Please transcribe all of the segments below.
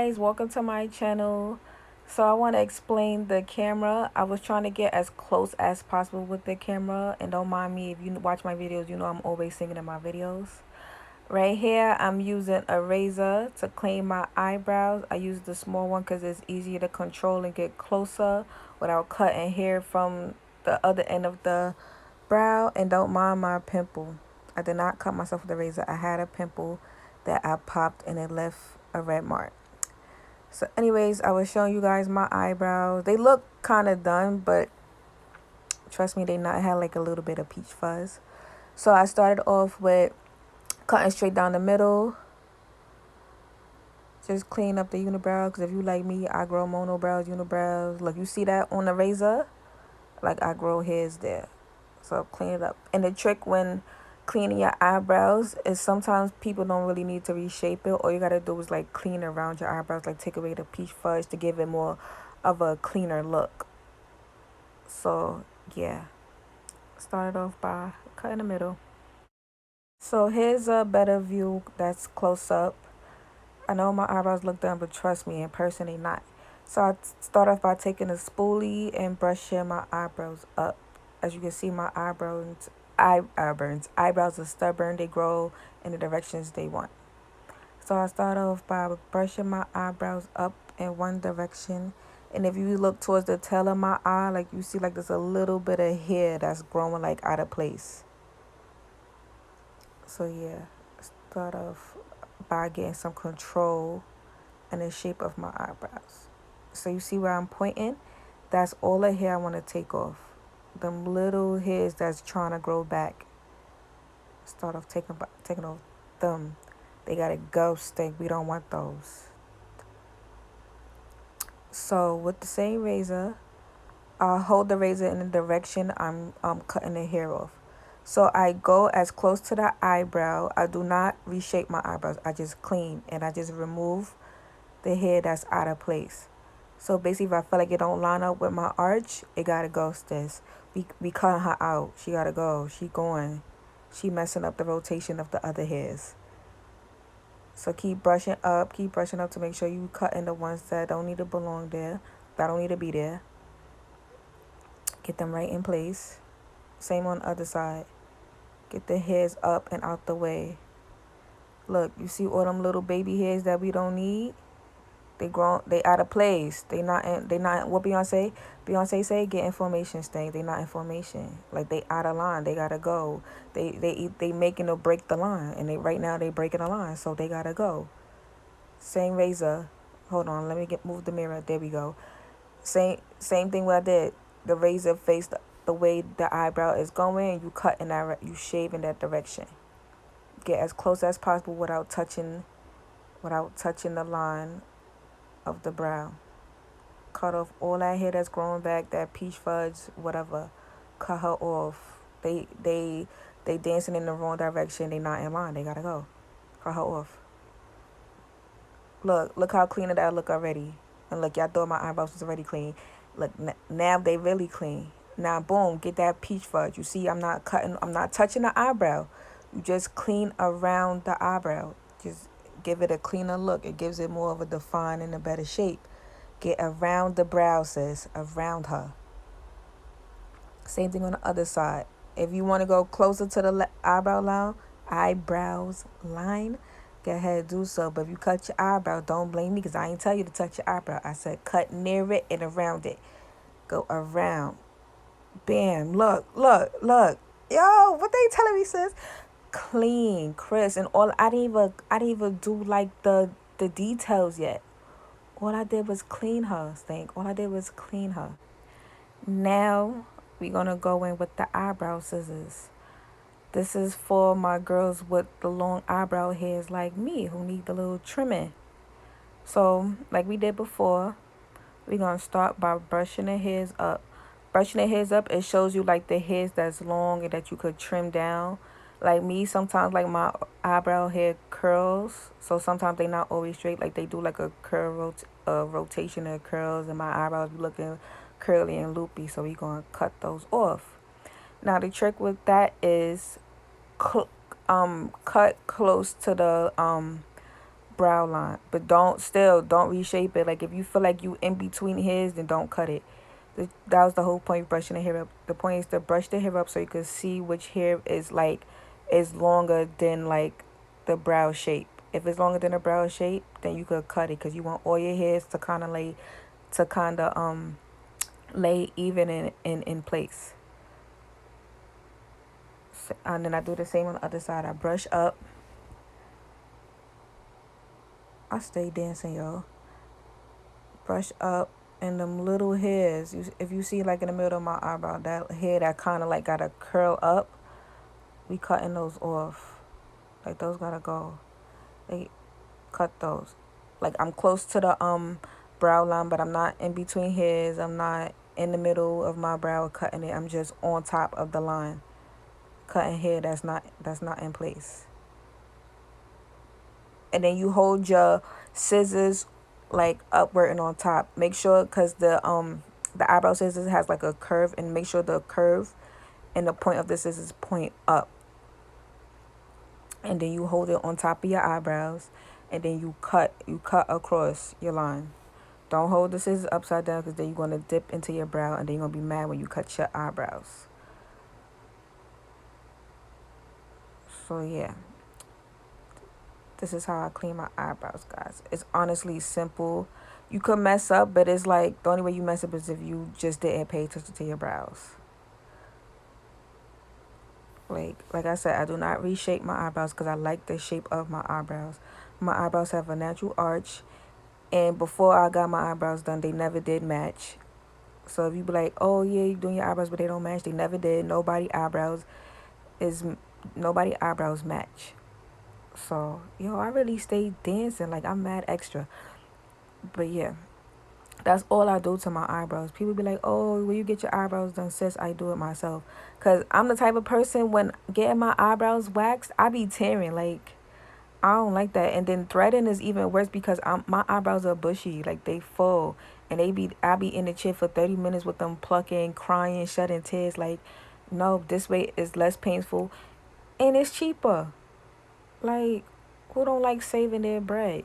guys, welcome to my channel. So I want to explain the camera. I was trying to get as close as possible with the camera, and don't mind me if you watch my videos, you know I'm always singing in my videos. Right here I'm using a razor to clean my eyebrows. I use the small one because it's easier to control and get closer without cutting hair from the other end of the brow. And don't mind my pimple. I did not cut myself with the razor. I had a pimple that I popped and it left a red mark. So anyways, I was showing you guys my eyebrows. They look kind of done, but trust me, they not. I had like a little bit of peach fuzz. So I started off with cutting straight down the middle. Just clean up the unibrow, because if you like me, I grow monobrows, unibrows. Look, you see that on the razor? Like I grow hairs there. So clean it up. And the trick when cleaning your eyebrows is sometimes people don't really need to reshape it. All you gotta do is like clean around your eyebrows, like take away the peach fuzz to give it more of a cleaner look. So yeah, started off by cutting the middle. So here's a better view that's close up. I know my eyebrows look done, but trust me, in person they not. So I start off by taking a spoolie and brushing my eyebrows up. As you can see, my eyebrows are stubborn. They grow in the directions they want. So I start off by brushing my eyebrows up in one direction. And if you look towards the tail of my eye, like you see like there's a little bit of hair that's growing like out of place. So yeah, start off by getting some control in the shape of my eyebrows. So you see where I'm pointing? That's all the hair I want to take off. Them little hairs that's trying to grow back. Start off taking off them. They gotta go, stink. We don't want those. So with the same razor, I'll hold the razor in the direction I'm cutting the hair off. So I go as close to the eyebrow. I do not reshape my eyebrows. I just clean and I just remove the hair that's out of place. So basically, if I feel like it don't line up with my arch, it gotta go, sis. We cutting her out. She gotta go. She going. She messing up the rotation of the other hairs. So keep brushing up to make sure you cutting the ones that don't need to belong there, that don't need to be there. Get them right in place. Same on the other side. Get the hairs up and out the way. Look, you see all them little baby hairs that we don't need? They grown, they out of place. They not what Beyonce say, get information stay. They not information. Like they out of line. They gotta go. They making or break the line. And they right now they breaking the line. So they gotta go. Same razor. Hold on, let me move the mirror. There we go. Same thing what I did. The razor faced the way the eyebrow is going, and you cut in that, you shave in that direction. Get as close as possible without touching the line of the brow. Cut off all that hair that's growing back, that peach fudge, whatever. Cut her off. They dancing in the wrong direction. They not in line. They gotta go. Cut her off. Look how clean that look already. And look, y'all thought my eyebrows was already clean. Look, now they really clean. Now boom, get that peach fudge. You see, I'm not touching the eyebrow. You just clean around the eyebrow. Just give it a cleaner look. It gives it more of a defined and a better shape. Get around the brow, sis. Around her. Same thing on the other side. If you want to go closer to the eyebrows line, go ahead, do so. But if you cut your eyebrow, don't blame me, because I ain't tell you to touch your eyebrow. I said cut near it and around it. Go around. Bam. Look. Yo, what they telling me, sis? Clean, crisp, and all. I didn't even do like the details yet. All I did was clean her, Stink. All I did was clean her. Now we're gonna go in with the eyebrow scissors. This is for my girls with the long eyebrow hairs like me, who need the little trimming. So like we did before, we're gonna start by brushing the hairs up. Brushing the hairs up, it shows you like the hairs that's long and that you could trim down. Like me, sometimes like my eyebrow hair curls, so sometimes they not always straight. Like they do like a rotation of curls, and my eyebrows be looking curly and loopy. So we gonna cut those off. Now the trick with that is cut close to brow line. But don't reshape it. Like if you feel like you in between hairs, then don't cut it. That was the whole point of brushing the hair up. The point is to brush the hair up so you can see which hair is longer than like the brow shape. If it's longer than the brow shape, then you could cut it because you want all your hairs to kind of lay even in place. So, and then I do the same on the other side. I brush up. I stay dancing, y'all. Brush up, and them little hairs. If you see like in the middle of my eyebrow, that hair that kind of like gotta curl up, we cutting those off. Like those gotta go. They cut those. Like I'm close to the brow line, but I'm not in between hairs. I'm not in the middle of my brow cutting it. I'm just on top of the line, cutting hair that's not in place. And then you hold your scissors like upward and on top. Make sure, because the eyebrow scissors has like a curve, and make sure the curve and the point of the scissors point up. And then you hold it on top of your eyebrows, and then you cut across your line. Don't hold the scissors upside down, because then you're going to dip into your brow, and then you're going to be mad when you cut your eyebrows. So yeah, this is how I clean my eyebrows, guys. It's honestly simple. You could mess up, but it's like the only way you mess up is if you just didn't pay attention to your brows. Like I said, I do not reshape my eyebrows because I like the shape of my eyebrows. My eyebrows have a natural arch, and before I got my eyebrows done, they never did match. So if you be like, oh yeah, you're doing your eyebrows, but they don't match, they never did. Nobody eyebrows match. So yo, I really stay dancing. Like I'm mad extra. But yeah, that's all I do to my eyebrows. People be like, oh, will you get your eyebrows done? Sis, I do it myself. Because I'm the type of person, when getting my eyebrows waxed, I be tearing. Like, I don't like that. And then threading is even worse because my eyebrows are bushy. Like, they full. And I be in the chair for 30 minutes with them plucking, crying, shedding tears. Like, no, this way is less painful. And it's cheaper. Like, who don't like saving their bread?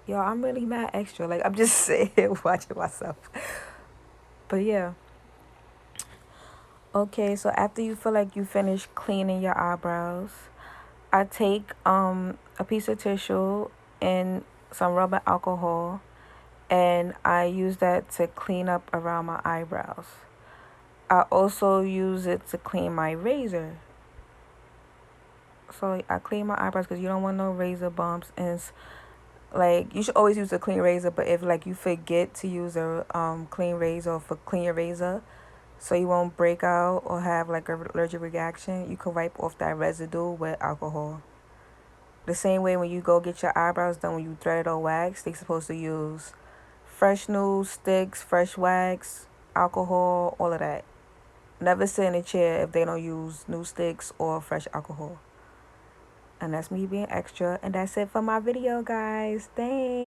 Yo, I'm really mad extra. Like, I'm just sitting here watching myself. But yeah. Okay, so after you feel like you finish cleaning your eyebrows, I take a piece of tissue and some rubbing alcohol, and I use that to clean up around my eyebrows. I also use it to clean my razor. So I clean my eyebrows because you don't want no razor bumps, and like you should always use a clean razor. But if like you forget to use a clean razor for clean your razor, so you won't break out or have like a allergic reaction, you can wipe off that residue with alcohol. The same way when you go get your eyebrows done, when you thread it or wax, they're supposed to use fresh new sticks, fresh wax, alcohol, all of that. Never sit in a chair if they don't use new sticks or fresh alcohol. And that's me being extra. And that's it for my video, guys. Thanks.